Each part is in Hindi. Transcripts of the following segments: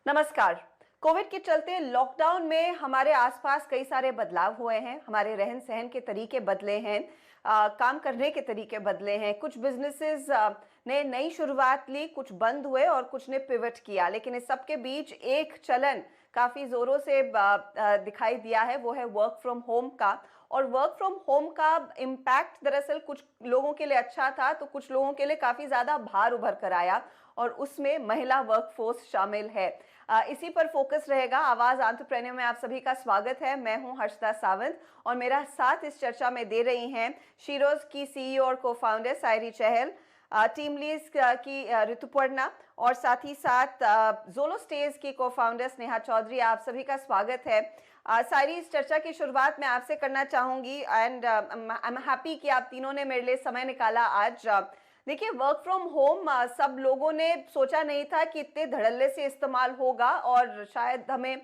नमस्कार। कोविड के चलते लॉकडाउन में हमारे आसपास कई सारे बदलाव हुए हैं। हमारे रहन सहन के तरीके बदले हैं, काम करने के तरीके बदले हैं। कुछ बिजनेसेस ने नई शुरुआत ली, कुछ बंद हुए और कुछ ने पिवट किया। लेकिन इस सब के बीच एक चलन काफी जोरों से दिखाई दिया है, वो है वर्क फ्रॉम होम का। और वर्क फ्रॉम होम का इम्पैक्ट दरअसल कुछ लोगों के लिए अच्छा था, तो कुछ लोगों के लिए काफी ज्यादा भार उभर कर आया, और उसमें महिला वर्कफोर्स शामिल है। इसी पर फोकस रहेगा। आवाज एंटरप्रेन्योर में आप सभी का स्वागत है। मैं हूं हर्षदा सावंत और मेरा साथ इस चर्चा में दे रही हैं शीरोज की सीईओ और को फाउंडर सायरी चहल, टीम लीज की ऋतुपर्णा, और साथ ही साथ जोलो स्टेज की को फाउंडर स्नेहा चौधरी। आप सभी का स्वागत है। सायरी, इस चर्चा की शुरुआत मैं आपसे करना चाहूंगी एंड आई एम हैप्पी कि आप तीनों ने मेरे लिए समय निकाला आज। देखिए, वर्क फ्रॉम होम सब लोगों ने सोचा नहीं था कि इतने धड़ल्ले से इस्तेमाल होगा और शायद हमें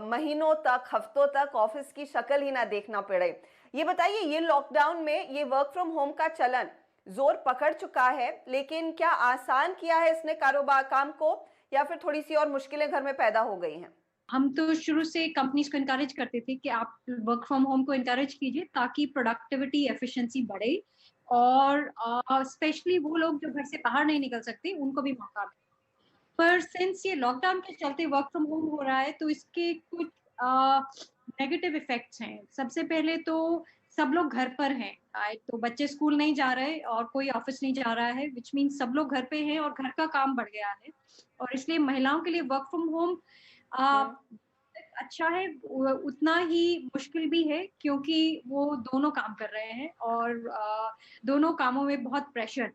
महीनों तक, हफ्तों तक ऑफिस की शक्ल ही ना देखना पड़े। ये बताइए, ये लॉकडाउन में ये वर्क फ्रॉम होम का चलन जोर पकड़ चुका है, लेकिन क्या आसान किया है इसने कारोबार काम को, या फिर थोड़ी सी और मुश्किलें घर में पैदा हो गई हैं? हम तो शुरू से कंपनीज को इनकरेज करते थे कि आप वर्क फ्रॉम होम को इनकरेज कीजिए ताकि प्रोडक्टिविटी एफिशिएंसी बढ़े और स्पेशली वो लोग जो घर से बाहर नहीं निकल सकते उनको भी मौका मिले। पर सिंस ये लॉकडाउन के चलते वर्क फ्रॉम होम हो रहा है तो इसके कुछ नेगेटिव इफेक्ट्स हैं। सबसे पहले तो सब लोग घर पर हैं, तो बच्चे स्कूल नहीं जा रहे और कोई ऑफिस नहीं जा रहा है, विच मीन सब लोग घर पे हैं और घर का काम बढ़ गया है। और इसलिए महिलाओं के लिए वर्क फ्रॉम होम हम्म। अच्छा है, उतना ही मुश्किल भी है क्योंकि वो दोनों काम कर रहे हैं और दोनों कामों में बहुत प्रेशर है।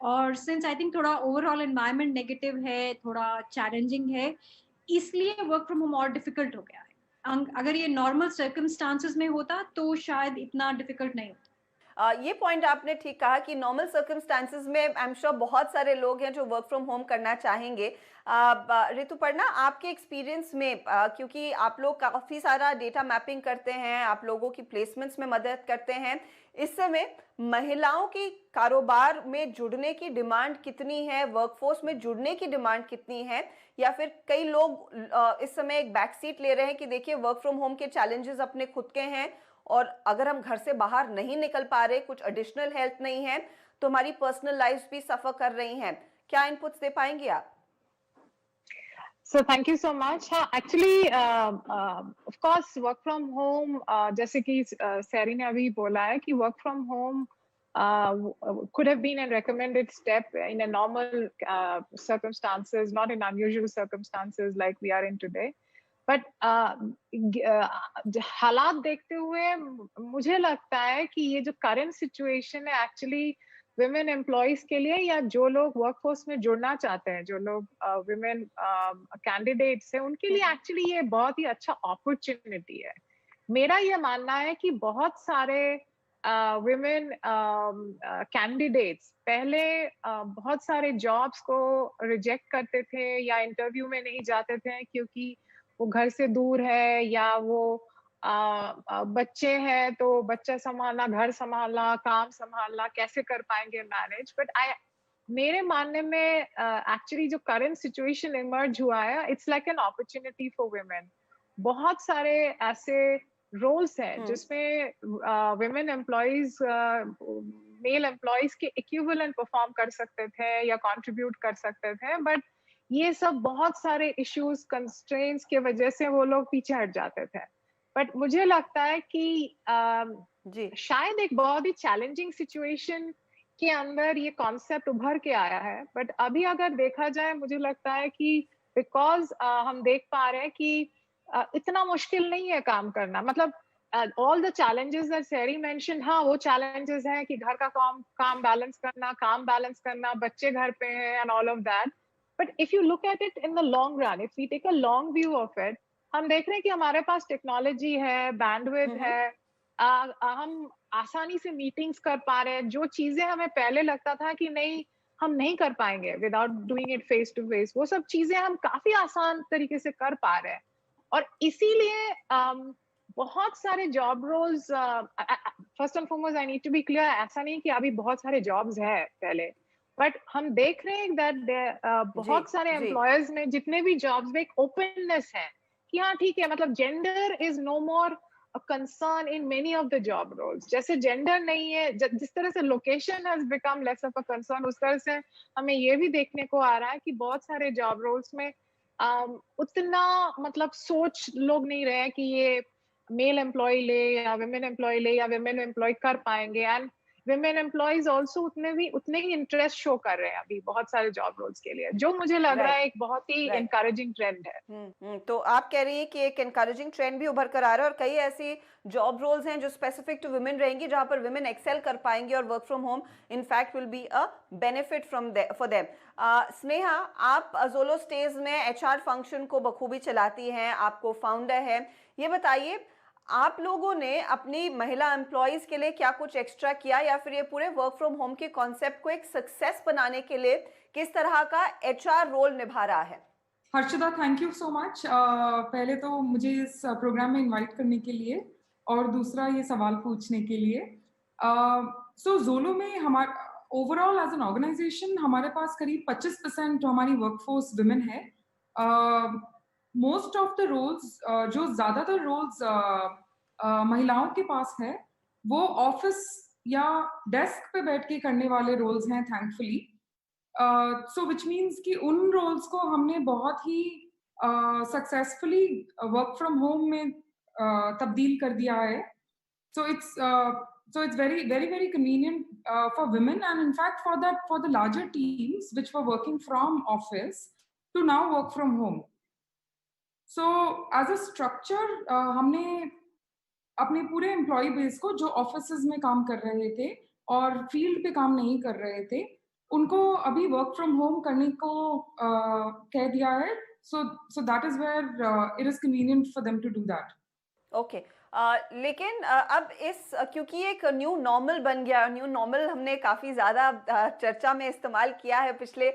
और सिंस आई थिंक थोड़ा ओवरऑल एनवायरनमेंट नेगेटिव है, थोड़ा चैलेंजिंग है, इसलिए वर्क फ्रॉम होम और डिफिकल्ट हो गया है। अगर ये नॉर्मल सर्कमस्टांसेस में होता तो शायद इतना डिफिकल्ट नहीं होता। ये पॉइंट आपने ठीक कहा कि नॉर्मल सर्कमस्टांसेस में आई एम श्योर बहुत सारे लोग हैं जो वर्क फ्रॉम होम करना चाहेंगे। ऋतुपर्णा, आपके एक्सपीरियंस में, क्योंकि आप लोग काफी सारा डेटा मैपिंग करते हैं, आप लोगों की प्लेसमेंट्स में मदद करते हैं, इस समय महिलाओं की कारोबार में जुड़ने की डिमांड कितनी है, वर्कफोर्स में जुड़ने की डिमांड कितनी है, या फिर कई लोग इस समय एक बैक सीट ले रहे हैं कि देखिए, वर्क फ्रॉम होम के चैलेंजेस अपने खुद के हैं, और अगर हम घर से बाहर नहीं निकल पा रहे, कुछ एडिशनल हेल्प नहीं है, तो हमारी पर्सनल लाइफ भी सफर कर रही हैं। क्या इनपुट्स दे पाएंगे आप? So thank you so much. हाँ, actually, of course, work from home, जैसे कि सैरी ने अभी बोला है कि work from home could have been a recommended step in a normal circumstances, not in unusual circumstances like we are in today. But हालात देखते हुए मुझे लगता है कि ये जो current situation है actually विमेन एम्प्लॉयज के लिए, या जो लोग वर्कफोर्स में जुड़ना चाहते हैं, जो लोग विमेन कैंडिडेट्स हैं, उनके लिए एक्चुअली ये बहुत ही अच्छा अपॉर्चुनिटी है। मेरा ये मानना है कि बहुत सारे विमेन कैंडिडेट्स पहले बहुत सारे जॉब्स को रिजेक्ट करते थे या इंटरव्यू में नहीं जाते थे क्योंकि वो घर से दूर है, या वो बच्चे हैं तो बच्चा संभालना, घर संभालना, काम संभालना कैसे कर पाएंगे मैनेज। बट मेरे मानने में एक्चुअली जो करंट सिचुएशन इमर्ज हुआ है, it's like an opportunity for women. बहुत सारे ऐसे रोल्स हैं जिसमें वुमेन एम्प्लॉयज मेल एम्प्लॉयज के इक्विवेलेंट परफॉर्म कर सकते थे या कंट्रीब्यूट कर सकते थे, बट ये सब बहुत सारे इश्यूज, कंस्ट्रेंट्स के वजह से वो लोग पीछे हट जाते थे। बट मुझे लगता है कि जी। शायद एक बहुत ही चैलेंजिंग सिचुएशन के अंदर ये कॉन्सेप्ट उभर के आया है। बट अभी अगर देखा जाए, मुझे लगता है कि बिकॉज हम देख पा रहे हैं कि इतना मुश्किल नहीं है काम करना। मतलब ऑल द चैलेंजेस दैट सैरी मेंशन, हाँ वो चैलेंजेस हैं कि घर का काम बैलेंस करना, बच्चे घर पे हैं and all of that. But if you look at it in the long run, if we take a long view of it, हम देख रहे हैं कि हमारे पास टेक्नोलॉजी है, बैंडविड्थ है, हम आसानी से मीटिंग्स कर पा रहे हैं। जो चीजें हमें पहले लगता था कि नहीं, हम नहीं कर पाएंगे without doing it face to face, वो सब चीजें हम काफी आसान तरीके से कर पा रहे हैं। और इसीलिए बहुत सारे job roles, first and foremost I need to be clear, ऐसा नहीं कि अभी बहुत सारे जॉब्स है, पहले बट हम देख रहे हैं दैट जी बहुत सारे जी एम्प्लॉयर्स में जितने भी जॉब्स में एक ओपननेस है कि हाँ ठीक है, मतलब gender is no more a concern in many of the job roles. जैसे जेंडर नहीं है, जिस तरह से location has become less of a concern, उस तरह से हमें ये भी देखने को आ रहा है कि बहुत सारे जॉब रोल्स में उतना मतलब सोच लोग नहीं रहे हैं कि ये मेल एम्प्लॉय ले या विमेन एम्प्लॉय ले या विमेन एम्प्लॉय कर पाएंगे, एंड विमेन एम्प्लॉयज ऑल्सो उतने ही इंटरेस्ट शो कर रहे हैं अभी बहुत सारे जॉब रोल्स के लिए, जो मुझे लग रहा राइट है एक बहुत ही राइट इंकरेजिंग ट्रेंड है। तो आप कह रही हैं कि एक एनकरेजिंग ट्रेंड भी उभर कर आ रहा है और कई ऐसी जॉब रोल्स हैं जो स्पेसिफिक टू वुमेन रहेंगी जहां पर वुमेन एक्सेल कर पाएंगी और work from home in fact will be a benefit from for them. Sneha, आप जोलो स्टेज में एचआर फंक्शन को बखूबी चलाती हैं, आपको फाउंडर है, ये बताइए आप लोगों ने अपनी महिला एम्प्लॉयज के लिए क्या कुछ एक्स्ट्रा किया या फिर ये पूरे वर्क फ्रॉम होम के कॉन्सेप्ट को एक सक्सेस बनाने के लिए किस तरह का एचआर रोल निभा रहा है? Harshada, thank you so much. पहले तो मुझे इस प्रोग्राम में इनवाइट करने के लिए और दूसरा ये सवाल पूछने के लिए। सो जोलो में हमारा ओवरऑल एज एन ऑर्गेनाइजेशन हमारे पास करीब 25% हमारी वर्कफोर्स विमेन है। मोस्ट ऑफ द रोल्स, जो ज़्यादातर रोल्स महिलाओं के पास है, वो ऑफिस या डेस्क पे बैठ के करने वाले रोल्स हैं, थैंकफुली। सो विच मीन्स कि उन रोल्स को हमने बहुत ही सक्सेसफुली वर्क फ्रॉम होम में तब्दील कर दिया है। So it's very very very convenient for women, and in fact for the larger teams which were working from office to now work from home. So as a structure, हमने अपने पूरे एम्प्लॉय बेस को जो ऑफिसेज में काम कर रहे थे और फील्ड पे काम नहीं कर रहे थे, उनको अभी वर्क फ्रॉम होम करने को कह दिया है। So that is where it is convenient for them to do that. Okay. लेकिन अब इस क्योंकि एक न्यू नॉर्मल बन गया, न्यू नॉर्मल हमने काफ़ी ज़्यादा चर्चा में इस्तेमाल किया है पिछले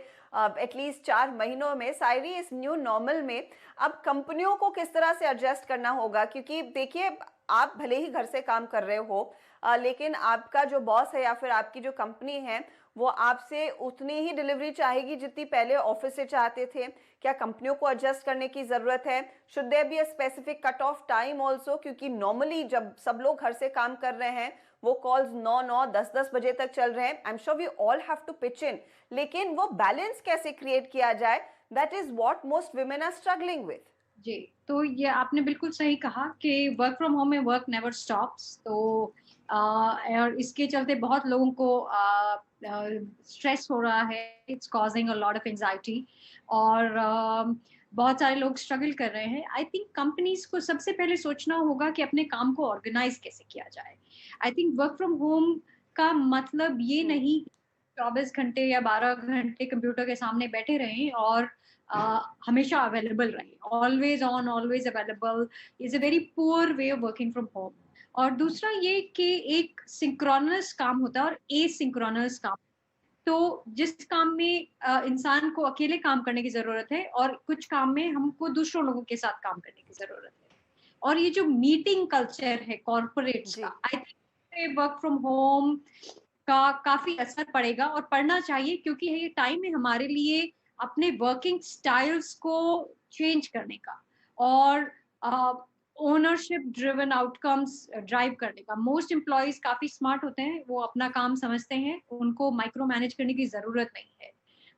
एटलीस्ट 4 महीनों में। सायरी, इस न्यू नॉर्मल में अब कंपनियों को किस तरह से एडजस्ट करना होगा? क्योंकि देखिए, आप भले ही घर से काम कर रहे हो, लेकिन आपका जो बॉस है या फिर आपकी जो कंपनी है वो आपसे उतनी ही डिलीवरी चाहेगी जितनी पहले ऑफिस से चाहते थे। क्या कंपनियों को एडजस्ट करने की ज़रूरत है? Should there be a specific cut off time also? क्योंकि नॉर्मली जब सब लोग घर से काम कर रहे हैं वो कॉल्स 9-9, 10-10 बजे तक चल रहे हैं। I am sure we all have to pitch in, लेकिन वो बैलेंस कैसे क्रिएट किया जाए? That is what most women are struggling with. जी, तो ये आपने बिल्कुल सही कहा कि वर्क फ्रॉम होम में वर्क नेवर स्टॉप्स। तो और इसके चलते बहुत लोगों को स्ट्रेस हो रहा है, it's causing a lot of anxiety, और बहुत सारे लोग स्ट्रगल कर रहे हैं। आई थिंक कंपनीज को सबसे पहले सोचना होगा कि अपने काम को ऑर्गेनाइज कैसे किया जाए। आई थिंक वर्क फ्रॉम होम का मतलब ये नहीं 24 घंटे या 12 घंटे कंप्यूटर के सामने बैठे रहें और हमेशा अवेलेबल रहें। Always on, always available is a very poor way of working from home. और दूसरा ये कि एक सिंक्रोनस काम होता है और एसिंक्रोनस काम। तो जिस काम में इंसान को अकेले काम करने की जरूरत है और कुछ काम में हमको दूसरों लोगों के साथ काम करने की जरूरत है। और ये जो मीटिंग कल्चर है कॉर्पोरेट्स का, जी I think work from home का काफी असर पड़ेगा और पड़ना चाहिए, क्योंकि ये टाइम है हमारे लिए अपने वर्किंग स्टाइल्स को चेंज करने का और ओनरशिप ड्रिवन आउटकम्स ड्राइव करने का। मोस्ट एम्प्लॉयज काफी स्मार्ट होते हैं, वो अपना काम समझते हैं, उनको माइक्रो मैनेज करने की जरूरत नहीं है।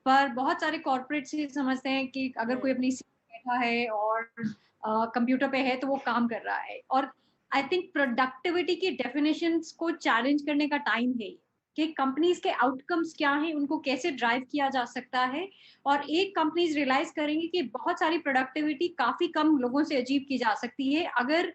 पर बहुत सारे कॉर्पोरेट्स ये समझते हैं कि अगर कोई अपनी सीट बैठा है और कंप्यूटर पे है तो वो काम कर रहा है। और आई थिंक प्रोडक्टिविटी की डेफिनेशंस को चैलेंज करने का टाइम है कि कंपनीज के आउटकम्स क्या हैं, उनको कैसे ड्राइव किया जा सकता है। और एक कंपनीज रियलाइज करेंगी कि बहुत सारी प्रोडक्टिविटी काफी कम लोगों से अचीव की जा सकती है अगर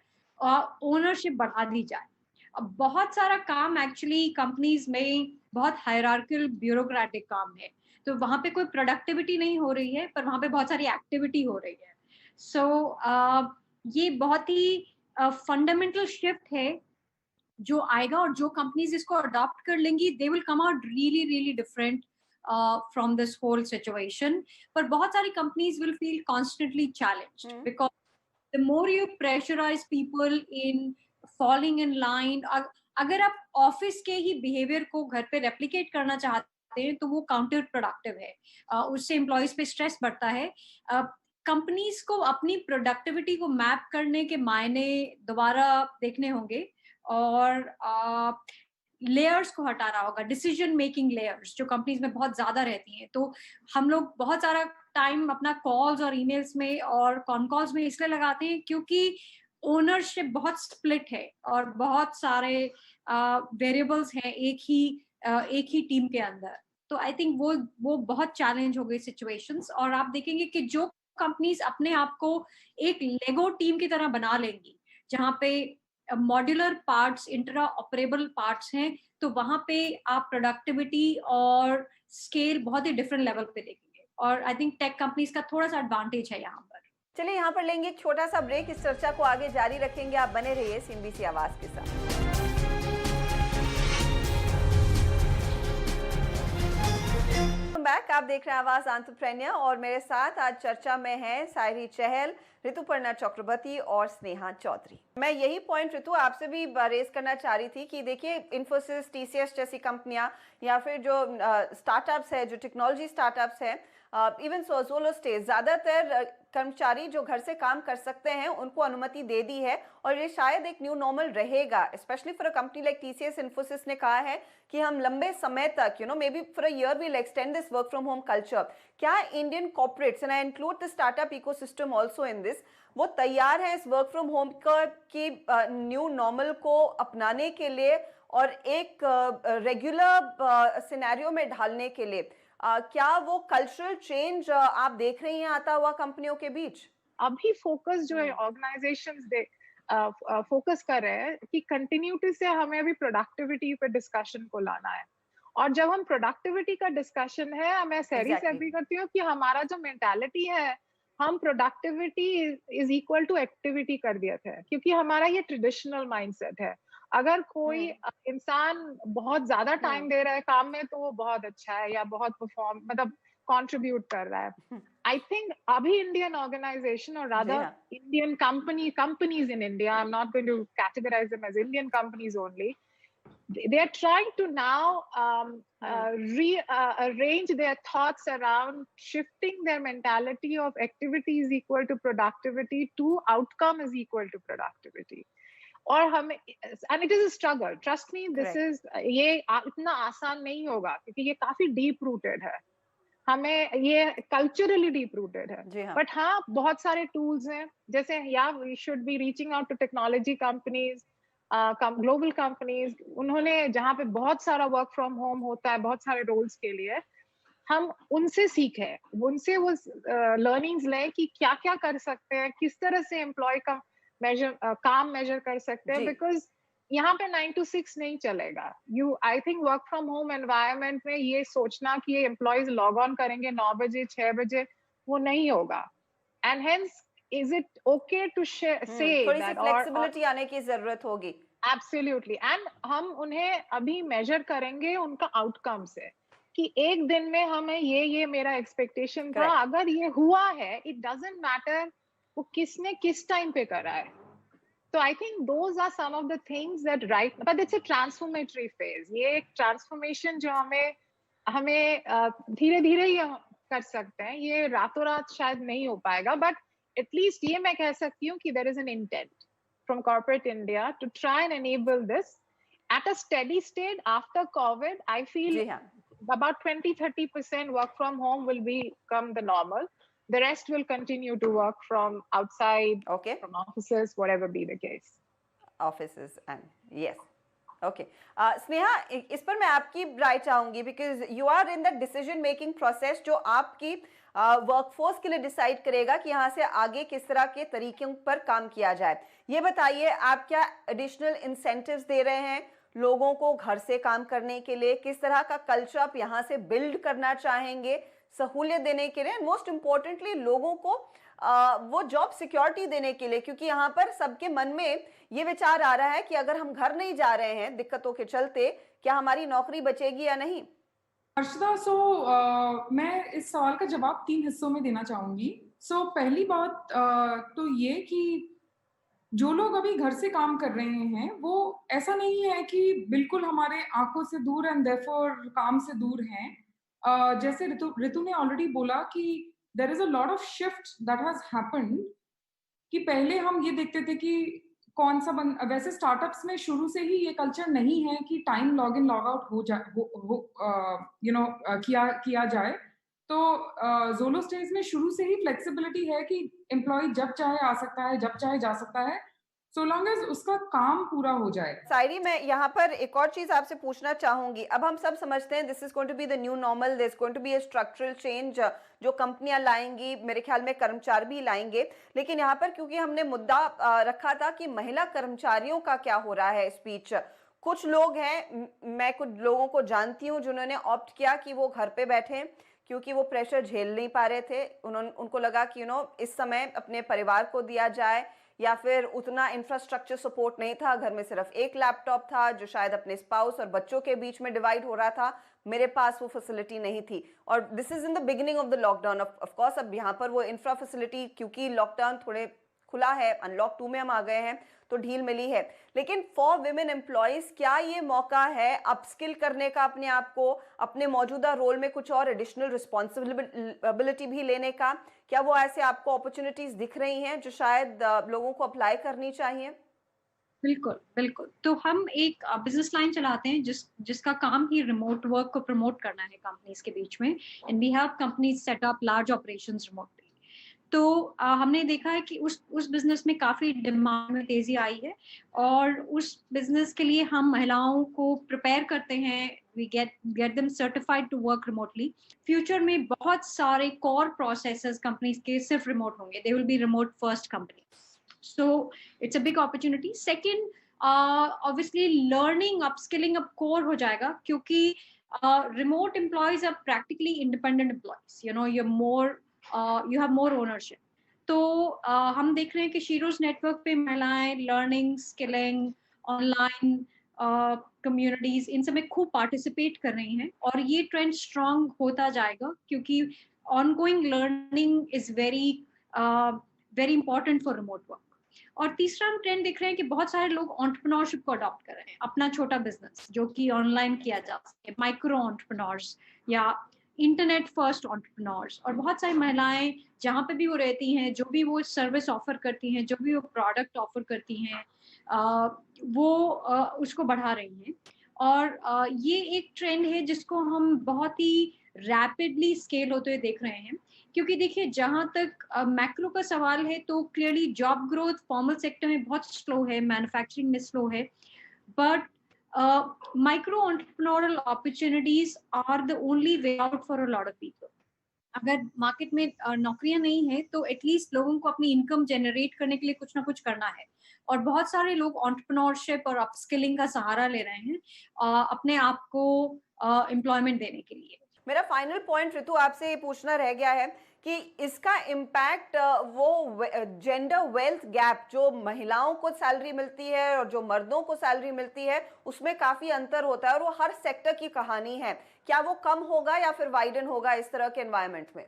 ओनरशिप बढ़ा दी जाए। अब बहुत सारा काम एक्चुअली कंपनीज में बहुत हायरार्किकल ब्यूरोक्रेटिक काम है, तो वहां पे कोई प्रोडक्टिविटी नहीं हो रही है, पर वहां पे बहुत सारी एक्टिविटी हो रही है। सो ये बहुत ही फंडामेंटल शिफ्ट है जो आएगा, और जो कंपनीज इसको अडॉप्ट कर लेंगी they will come out really really different from this whole situation. पर बहुत सारी companies will feel constantly challenged because the more you pressurize people in falling in line, अगर आप ऑफिस के ही बिहेवियर को घर पे रेप्लिकेट करना चाहते हैं तो वो काउंटर प्रोडक्टिव है, उससे एम्प्लॉयज पे स्ट्रेस बढ़ता है। कंपनीज को अपनी प्रोडक्टिविटी को मैप करने के मायने दोबारा देखने होंगे, और लेयर्स को हटाना होगा, डिसीजन मेकिंग लेयर्स जो कंपनीज में बहुत ज्यादा रहती हैं। तो हम लोग बहुत सारा टाइम अपना कॉल्स और ईमेल्स में और कॉन कॉल्स में इसलिए लगाते हैं क्योंकि ओनरशिप बहुत स्प्लिट है और बहुत सारे वेरिएबल्स हैं एक ही टीम के अंदर। तो आई थिंक वो बहुत चैलेंज हो गई सिचुएशंस। और आप देखेंगे कि जो कंपनीज अपने आप को एक लेगो टीम की तरह बना लेंगी, जहाँ पे modular parts, intra operable parts हैं, तो वहां पे आप प्रोडक्टिविटी और स्केल बहुत ही डिफरेंट लेवल पे देखेंगे। और आई थिंक टेक कंपनीज का थोड़ा सा एडवांटेज है यहाँ पर। चलिए यहाँ पर लेंगे एक छोटा सा ब्रेक, इस चर्चा को आगे जारी रखेंगे। आप बने रहिए CNBC आवाज के साथ। बैक, आप देख रहे हैं आवाज एंटरप्रेन्योर और मेरे साथ आज चर्चा में हैं सायरी चहल, ऋतुपर्णा चक्रवर्ती और स्नेहा चौधरी। मैं यही पॉइंट ऋतु आपसे भी रेज करना चाह रही थी कि देखिए इन्फोसिस, TCS जैसी कंपनियां या फिर जो स्टार्टअप्स है, जो टेक्नोलॉजी स्टार्टअप्स है, इवन सोलोस्टेज, ज्यादातर कर्मचारी जो घर से काम कर सकते हैं उनको अनुमति दे दी है और ये शायद एक न्यू नॉर्मल रहेगा। Specially for a company like TCS, Infosys ने कहा है कि हम लंबे समय तक maybe for a year will extend this work from home culture. क्या Indian corporates, and I include the startup ecosystem also in this, वो तैयार है इस वर्क फ्रॉम होम की न्यू नॉर्मल को अपनाने के लिए और एक रेगुलर सिनेरियो में ढालने के लिए? क्या वो कल्चरल चेंज आप देख रही हैं आता हुआ कंपनियों के बीच? अभी फोकस जो है ऑर्गेनाइजेशंस दे फोकस कर रहे हैं कि कंटिन्यूटी से हमें अभी प्रोडक्टिविटी पे डिस्कशन को लाना है। और जब हम प्रोडक्टिविटी का डिस्कशन है, मैं सैरी से एग्री करती हूँ कि हमारा जो मेंटालिटी है, हम productivity is equal to activity कर दिया था, क्योंकि हमारा ये ट्रेडिशनल माइंडसेट है। अगर कोई इंसान बहुत ज्यादा टाइम दे रहा है काम में तो वो बहुत अच्छा है या बहुत परफॉर्म मतलब कंट्रीब्यूट कर रहा है। आई थिंक अभी इंडियन ऑर्गेनाइजेशन और rather Indian companies in India, I am not going to categorise them as Indian companies only, they are trying to now rearrange their thoughts around shifting their mentality of activity is equal to productivity to outcome is equal to productivity. और हमें, and it is a struggle, trust me, this is, ये इतना आसान नहीं होगा क्योंकि ये काफी डीप रूटेड है, हमें ये कल्चरली डीप रूटेड है। बट हाँ, बहुत सारे टूल्स हैं, जैसे we should be reaching out to technology companies, global companies, उन्होंने जहाँ पे बहुत सारा वर्क फ्रॉम होम होता है बहुत सारे रोल्स के लिए, हम उनसे सीखें, उनसे वो लर्निंग्स लें कि क्या क्या कर सकते हैं, किस तरह से एम्प्लॉय का काम मेजर कर सकते हैं। बिकॉज यहाँ पे 9 to 6 नहीं चलेगा। आई think work from home environment में ये सोचना कि ये एम्प्लॉयज लॉग ऑन करेंगे 9 बजे 6 बजे, वो नहीं होगा। And hence is it okay to say थोड़ी सी फ्लेक्सिबिलिटी आने की जरूरत होगी। Absolutely. and हम उन्हें अभी मेजर करेंगे उनका आउटकम से कि एक दिन में हमें ये मेरा एक्सपेक्टेशन था, अगर ये हुआ है, इट डजंट मैटर वो किसने किस टाइम पे करा है। तो I think those are some of the things that right, but it's a transformatory phase. ये एक ट्रांसफॉर्मेशन जो हमें धीरे धीरे ही कर सकते हैं, ये रातों रात शायद नहीं हो पाएगा, बट एटलीस्ट ये मैं कह सकती हूँ कि there is an intent from corporate India to try and enable this at a steady state after COVID. I feel about 20-30% work from home will become the normal. The rest will continue to work from outside, from offices, whatever be the case. Offices and yes. Okay. Sneha, इस पर मैं आपकी राय चाहूंगी because you are in the decision making process जो आपकी वर्कफोर्स के लिए डिसाइड करेगा कि यहाँ से आगे किस तरह के तरीकों पर काम किया जाए। ये बताइए, आप क्या एडिशनल इंसेंटिव्स दे रहे हैं लोगों को घर से काम करने के लिए? किस तरह का कल्चर आप यहाँ से बिल्ड करना चाहेंगे सहूलियत देने के लिए, मोस्ट इम्पोर्टेंटली लोगों को वो जॉब सिक्योरिटी देने के लिए? क्योंकि यहाँ पर सबके मन में ये विचार आ रहा है कि अगर हम घर नहीं जा रहे हैं दिक्कतों के चलते, क्या हमारी नौकरी बचेगी या नहीं? अर्शिता, मैं इस सवाल का जवाब 3 हिस्सों में देना चाहूंगी। पहली बात तो ये कि जो लोग अभी घर से काम कर रहे हैं वो ऐसा नहीं है कि बिल्कुल हमारे आंखों से दूर एंड देयरफॉर काम से दूर हैं। जैसे ऋतु ने ऑलरेडी बोला कि there is a lot of shift that has happened, कि पहले हम ये देखते थे कि कौन सा वैसे स्टार्टअप्स में शुरू से ही ये कल्चर नहीं है कि time log in log out किया जाए। तो ज़ोलो स्टेज में शुरू से ही फ्लेक्सिबिलिटी है कि एम्प्लॉय जब चाहे आ सकता है, जब चाहे जा सकता है, सो लॉन्ग एज उसका काम पूरा हो जाए। सायरी, मैं यहाँ पर एक और चीज आपसे पूछना चाहूंगी। अब हम सब समझते हैं this is going to be the new normal, this going to be a structural change जो कंपनियां लाएंगी, मेरे ख्याल में कर्मचारी भी लाएंगे। लेकिन यहाँ पर क्योंकि हमने मुद्दा रखा था कि महिला कर्मचारियों का क्या हो रहा है स्पीच, कुछ लोग हैं, मैं कुछ लोगों को जानती हूँ जिन्होंने ऑप्ट किया कि वो घर पे बैठे क्योंकि वो प्रेशर झेल नहीं पा रहे थे। उनको लगा कि इस समय अपने परिवार को दिया जाए, या फिर उतना इंफ्रास्ट्रक्चर सपोर्ट नहीं था, घर में सिर्फ एक लैपटॉप था जो शायद अपने स्पाउस और बच्चों के बीच में डिवाइड हो रहा था, मेरे पास वो फैसिलिटी नहीं थी। और this is in the beginning of the lockdown. Of course अब यहाँ पर वो इंफ्रा फैसिलिटी, क्योंकि लॉकडाउन थोड़े खुला है, अनलॉक 2 में हम आ गए हैं, तो ढील मिली है। लेकिन फॉर विमेन एम्प्लॉयज क्या ये मौका है अपस्किल करने का अपने आप को, अपने मौजूदा रोल में कुछ और एडिशनल रिस्पॉन्सिबिलिटी भी लेने का? क्या वो ऐसे आपको अपॉर्चुनिटीज दिख रही हैं जो शायद लोगों को अप्लाई करनी चाहिए? बिल्कुल, बिल्कुल। तो हम एक बिज़नेस लाइन चलाते हैं जिसका काम ही रिमोट वर्क को प्रमोट करना है कंपनीज़ के बीच में, and we have companies set up large operations remotely. तो हमने देखा है कि उस बिज़नेस में काफ़ी डिमांड में तेज़ी आई है, और उस बिज़नेस के लिए हम महिलाओं को प्रिपेयर करते हैं, we get them certified to work remotely. Future में बहुत सारे कोर प्रोसेसेस कंपनीज़ के सिर्फ रिमोट होंगे, they will be remote first company. So it's a big opportunity. Second, obviously learning, upskilling अब core हो जाएगा, क्योंकि remote employees are practically independent employees. You have more ownership. तो हम देख रहे हैं कि शीरोज नेटवर्क पे महिलाएं लर्निंग, स्किलिंग, ऑनलाइन कम्युनिटीज, इन सब में खूब पार्टिसिपेट कर रही हैं, और ये ट्रेंड स्ट्रांग होता जाएगा, क्योंकि ongoing learning is very important for remote work. और तीसरा हम ट्रेंड देख रहे हैं कि बहुत सारे लोग एंटरप्रेन्योरशिप को अडॉप्ट कर रहे हैं, अपना छोटा बिजनेस जो कि ऑनलाइन किया जा सके, माइक्रो एंटरप्रेन्योर्स या इंटरनेट फर्स्ट एंटरप्रेन्योर्स। और बहुत सारी महिलाएं जहाँ पे भी वो रहती हैं, जो भी वो सर्विस ऑफर करती हैं, जो भी वो प्रोडक्ट ऑफर करती हैं, वो उसको बढ़ा रही हैं। और ये एक ट्रेंड है जिसको हम बहुत ही रैपिडली स्केल होते हुए देख रहे हैं, क्योंकि देखिए जहां तक मैक्रो का सवाल है तो clearly job growth formal sector में बहुत स्लो है, मैन्युफैक्चरिंग में स्लो है, but micro entrepreneurial opportunities are the only way out for a lot of people. अगर मार्केट में नौकरियां नहीं है तो एटलीस्ट लोगों को अपनी इनकम जनरेट करने के लिए कुछ ना कुछ करना है, और बहुत सारे लोग एंटरप्रेन्योरशिप और अपस्किलिंग का सहारा ले रहे हैं अपने आप को एम्प्लॉयमेंट देने के लिए। मेरा फाइनल पॉइंट ऋतु आपसे ये पूछना रह गया है कि इसका इम्पैक्ट वो जेंडर वेल्थ गैप, जो महिलाओं को सैलरी मिलती है और जो मर्दों को सैलरी मिलती है, उसमें काफी अंतर होता है, और वो हर सेक्टर की कहानी है। क्या वो कम होगा या फिर वाइडन होगा इस तरह के एनवायरनमेंट में?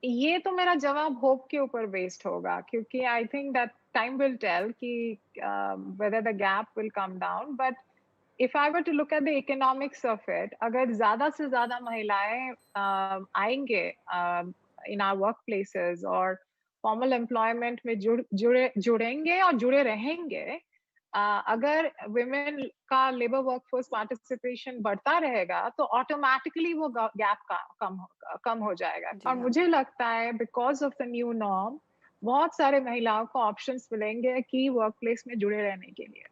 ये तो मेरा जवाब होप के ऊपर बेस्ड होगा, क्योंकि I think that time will tell कि whether the gap will come down. But if I were to look at the economics of it, अगर ज़्यादा से ज़्यादा महिलाएं आएंगे in our workplaces और formal employment में जुड़ेंगे और जुड़े रहेंगे, अगर women का labor workforce participation बढ़ता रहेगा तो automatically वो gap कम हो जाएगा। और मुझे लगता है because of the new norm बहुत सारे महिलाओं को options मिलेंगे कि workplace में जुड़े रहने के लिए।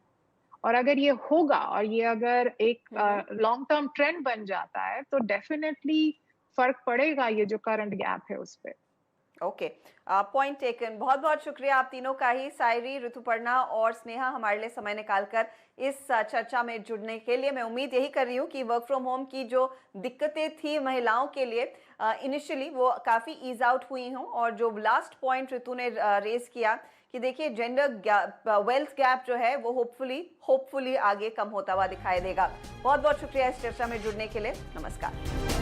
और अगर ये होगा और ये अगर एक लॉन्ग टर्म ट्रेंड बन जाता है तो डेफिनेटली फर्क पड़ेगा ये जो करंट गैप है उस पे। Okay, point taken. बहुत बहुत शुक्रिया आप तीनों का ही, सायरी, ऋतुपर्णा और स्नेहा, हमारे लिए समय निकालकर इस चर्चा में जुड़ने के लिए। मैं उम्मीद यही कर रही हूँ कि वर्क फ्रॉम होम की जो दिक्कतें थी महिलाओं के लिए इनिशियली वो काफ़ी ईज आउट हुई हों, और जो लास्ट पॉइंट ऋतु ने रेज किया कि देखिए जेंडर वेल्थ गैप जो है वो होपफुली आगे कम होता हुआ दिखाई देगा। बहुत बहुत शुक्रिया इस चर्चा में जुड़ने के लिए। नमस्कार।